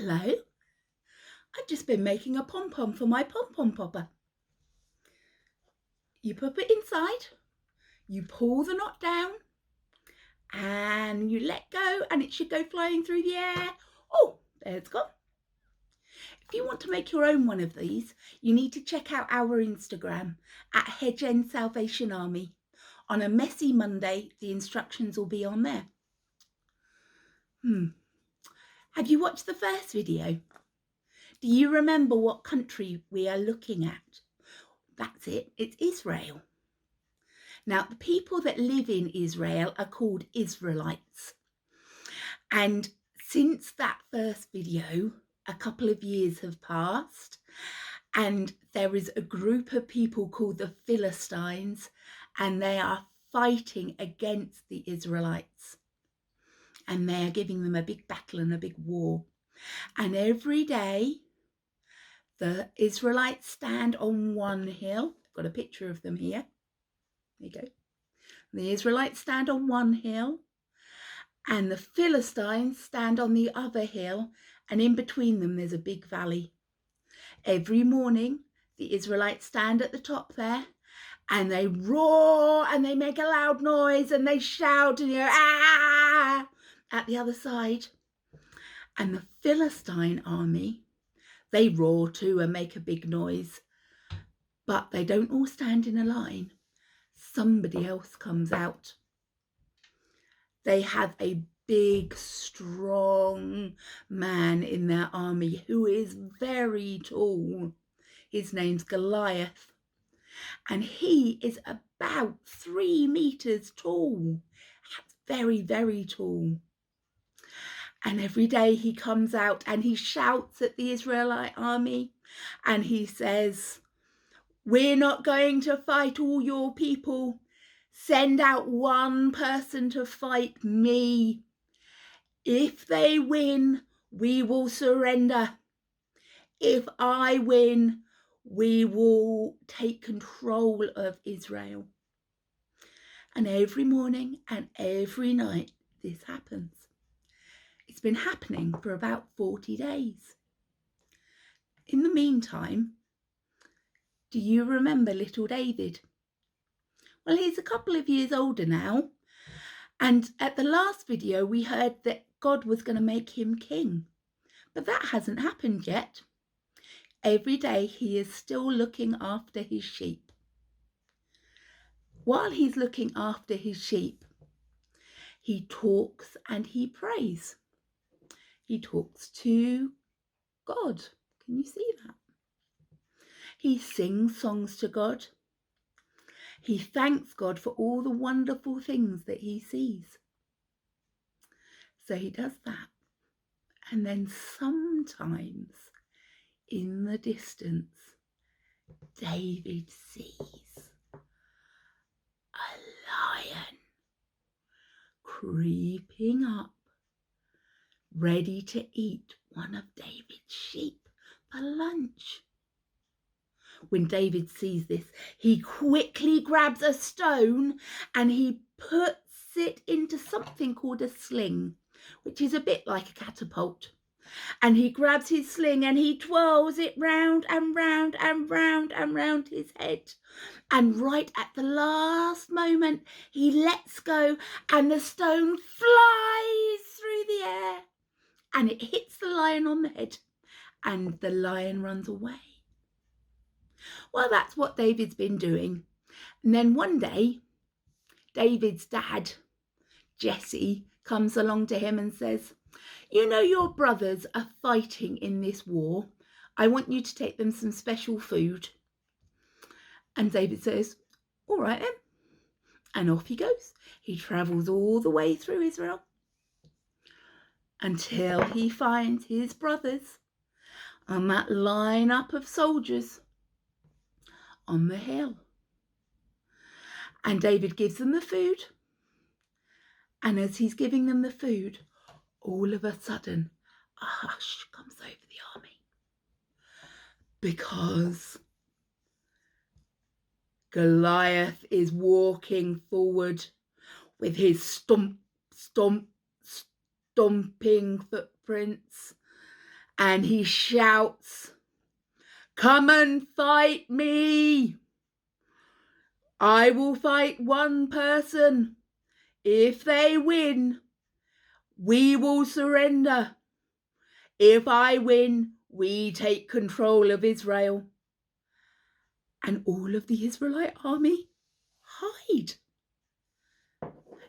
Hello, I've just been making a pom-pom for my pom-pom popper. You pop it inside, you pull the knot down, and you let go, and it should go flying through the air. Oh, there it's gone. If you want to make your own one of these, you need to check out our Instagram at Hedge End Salvation Army. On a messy Monday, the instructions will be on there. Have you watched the first video? Do you remember what country we are looking at? That's it, it's Israel. Now, the people that live in Israel are called Israelites. And since that first video, a couple of years have passed, and there is a group of people called the Philistines, and they are fighting against the Israelites. And they are giving them a big battle and a big war. And every day, the Israelites stand on one hill. I've got a picture of them here. There you go. The Israelites stand on one hill, and the Philistines stand on the other hill, and in between them there's a big valley. Every morning, the Israelites stand at the top there, and they roar, and they make a loud noise, and they shout, and ah, at the other side. And the Philistine army, they roar too and make a big noise, but they don't all stand in a line. Somebody else comes out. They have a big, strong man in their army who is very tall. His name's Goliath, and he is about 3 meters tall. Very, very tall. And every day he comes out and he shouts at the Israelite army, and he says, "We're not going to fight all your people. Send out one person to fight me. If they win, we will surrender. If I win, we will take control of Israel." And every morning and every night this happens. It's been happening for about 40 days. In the meantime, do you remember little David? Well, he's a couple of years older now. And at the last video, we heard that God was going to make him king. But that hasn't happened yet. Every day he is still looking after his sheep. While he's looking after his sheep, he talks and he prays. He talks to God. Can you see that? He sings songs to God. He thanks God for all the wonderful things that he sees. So he does that. And then sometimes in the distance, David sees a lion creeping up, ready to eat one of David's sheep for lunch. When David sees this, he quickly grabs a stone and he puts it into something called a sling, which is a bit like a catapult. And he grabs his sling and he twirls it round and round and round and round his head. And right at the last moment, he lets go and the stone flies through the air and it hits the lion on the head and the lion runs away. Well, that's what David's been doing. And then one day, David's dad, Jesse, comes along to him and says, "You know your brothers are fighting in this war. I want you to take them some special food." And David says, "All right then." And off he goes. He travels all the way through Israel until he finds his brothers on that line-up of soldiers on the hill. And David gives them the food. And as he's giving them the food, all of a sudden, a hush comes over the army. Because Goliath is walking forward with his stomping footprints. and he shouts, "Come and fight me. I will fight one person. If they win, we will surrender. If I win, we take control of Israel." And all of the Israelite army hide.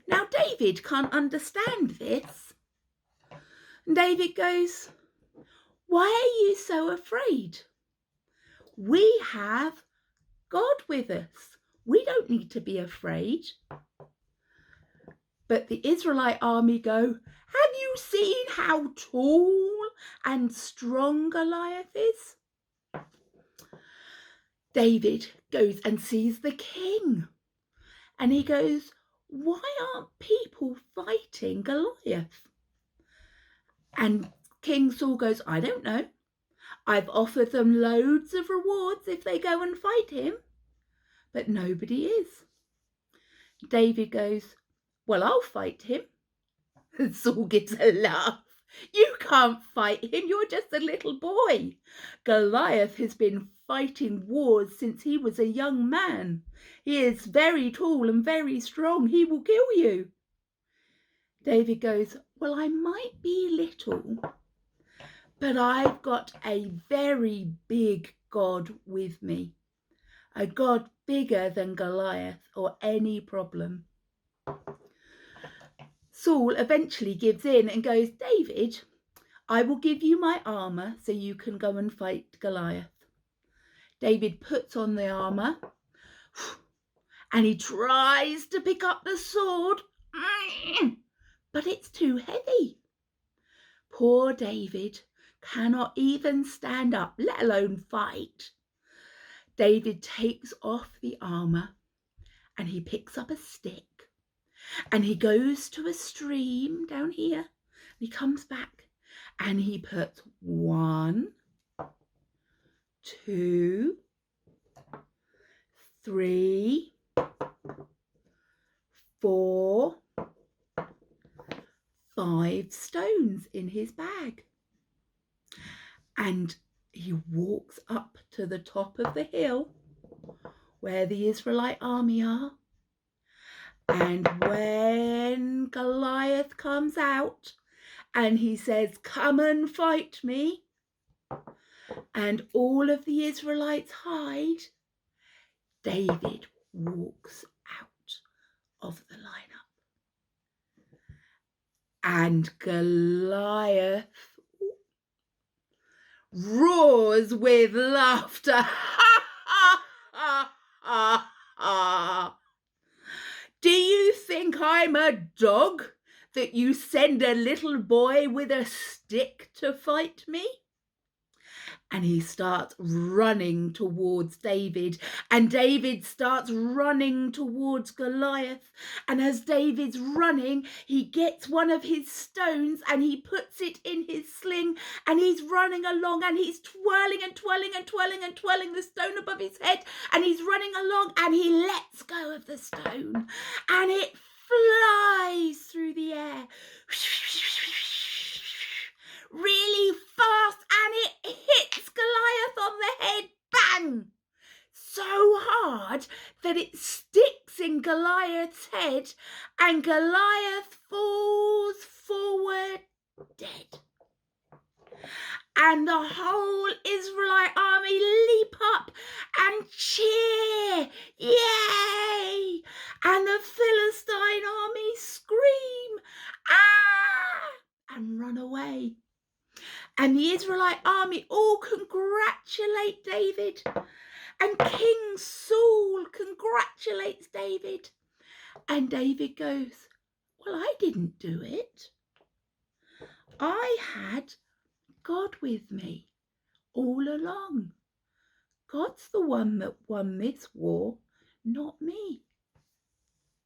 Now David can't understand this. And David goes, "Why are you so afraid? We have God with us. We don't need to be afraid." But the Israelite army go, "Have you seen how tall and strong Goliath is?" David goes and sees the king, and he goes, "Why aren't people fighting Goliath?" And King Saul goes, "I don't know. I've offered them loads of rewards if they go and fight him, but nobody is." David goes, "Well, I'll fight him." And Saul gives a laugh. "You can't fight him. You're just a little boy. Goliath has been fighting wars since he was a young man. He is very tall and very strong. He will kill you." David goes, "Well, I might be little, but I've got a very big God with me. A God bigger than Goliath or any problem." Saul eventually gives in and goes, "David, I will give you my armour so you can go and fight Goliath." David puts on the armour and he tries to pick up the sword, but it's too heavy. Poor David cannot even stand up, let alone fight. David takes off the armour and he picks up a stick and he goes to a stream down here and he comes back and he puts 1, 2, 3, 4, 5 stones in his bag. And he walks up to the top of the hill where the Israelite army are. And when Goliath comes out and he says, "Come and fight me," and all of the Israelites hide, David walks out of the lineup. And Goliath roars with laughter. "Ha, ha, ha, ha, ha. Do you think I'm a dog that you send a little boy with a stick to fight me?" And he starts running towards David, and David starts running towards Goliath. And as David's running, he gets one of his stones and he puts it in his sling, and he's running along and he's twirling and twirling and twirling and twirling the stone above his head, and he's running along and he lets go of the stone and it flies through the air really fast, and it hits Goliath on the head, bang, so hard that it sticks in Goliath's head, and Goliath falls forward dead. And the whole Israelite army leap up and cheer, "Yay!" And the Philistine army scream, "Ah!" and run away. And the Israelite army all congratulate David. And King Saul congratulates David. And David goes, "Well, I didn't do it. I had God with me all along. God's the one that won this war, not me."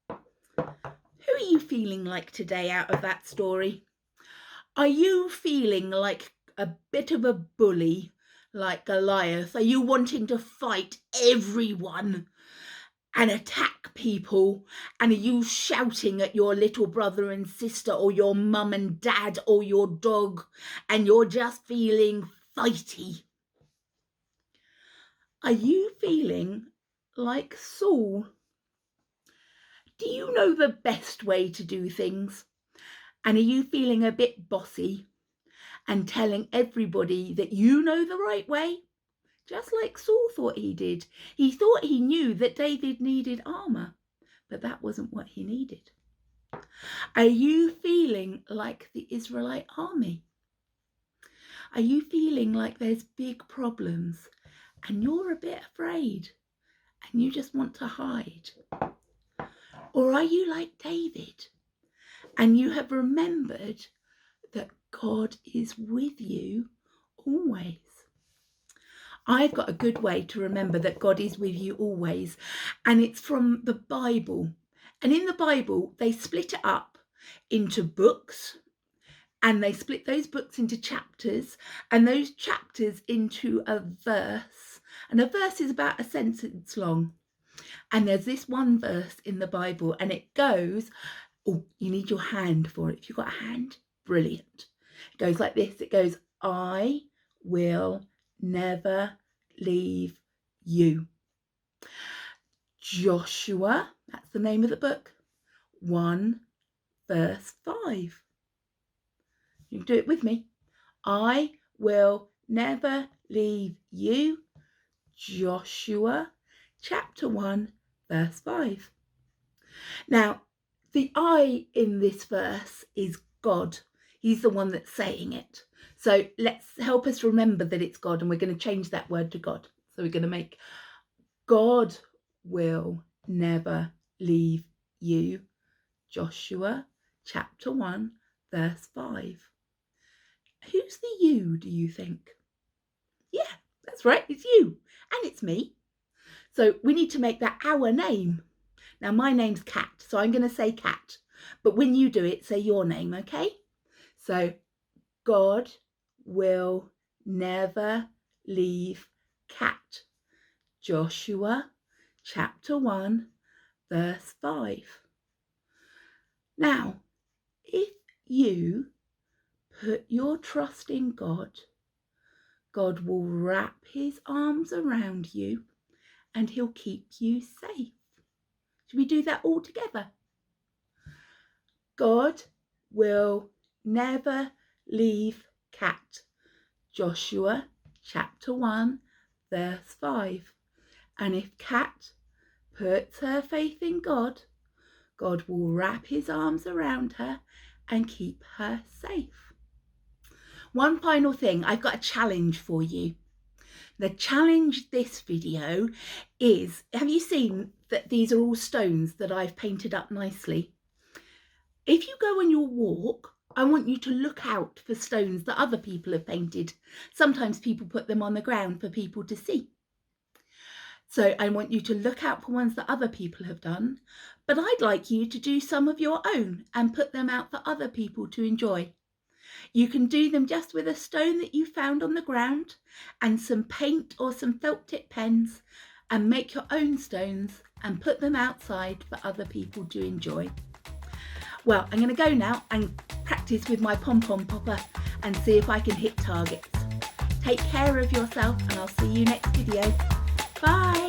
Who are you feeling like today out of that story? Are you feeling like a bit of a bully like Goliath? Are you wanting to fight everyone and attack people? And are you shouting at your little brother and sister or your mum and dad or your dog, and you're just feeling fighty? Are you feeling like Saul? Do you know the best way to do things? And are you feeling a bit bossy and telling everybody that you know the right way? Just like Saul thought he did. He thought he knew that David needed armor, but that wasn't what he needed. Are you feeling like the Israelite army? Are you feeling like there's big problems and you're a bit afraid and you just want to hide? Or are you like David and you have remembered that God is with you always? I've got a good way to remember that God is with you always, and it's from the Bible. And in the Bible, they split it up into books, and they split those books into chapters, and those chapters into a verse. And a verse is about a sentence long. And there's this one verse in the Bible, and it goes, oh, you need your hand for it. If you've got a hand, brilliant. It goes like this. It goes, I will never leave you. Joshua, that's the name of the book, 1 verse 5. You can do it with me. I will never leave you. Joshua chapter 1 verse 5. Now, the I in this verse is God. He's the one that's saying it. So let's help us remember that it's God, and we're going to change that word to God. So we're going to make God will never leave you. Joshua chapter 1 verse 5. Who's the you, do you think? Yeah, that's right, it's you and it's me. So we need to make that our name. Now my name's Kat, so I'm going to say Kat, but when you do it, say your name, okay? So God will never leave Kat. Joshua chapter 1 verse 5. Now, if you put your trust in God, God will wrap his arms around you and he'll keep you safe. Should we do that all together? God will never leave Kat. Joshua chapter 1 verse 5. And if Kat puts her faith in God, God will wrap his arms around her and keep her safe. One final thing, I've got a challenge for you. The challenge this video is, have you seen that these are all stones that I've painted up nicely? If you go on your walk, I want you to look out for stones that other people have painted. Sometimes people put them on the ground for people to see. So I want you to look out for ones that other people have done, but I'd like you to do some of your own and put them out for other people to enjoy. You can do them just with a stone that you found on the ground and some paint or some felt tip pens, and make your own stones and put them outside for other people to enjoy. Well, I'm going to go now and practice with my pom-pom popper and see if I can hit targets. Take care of yourself and I'll see you next video. Bye.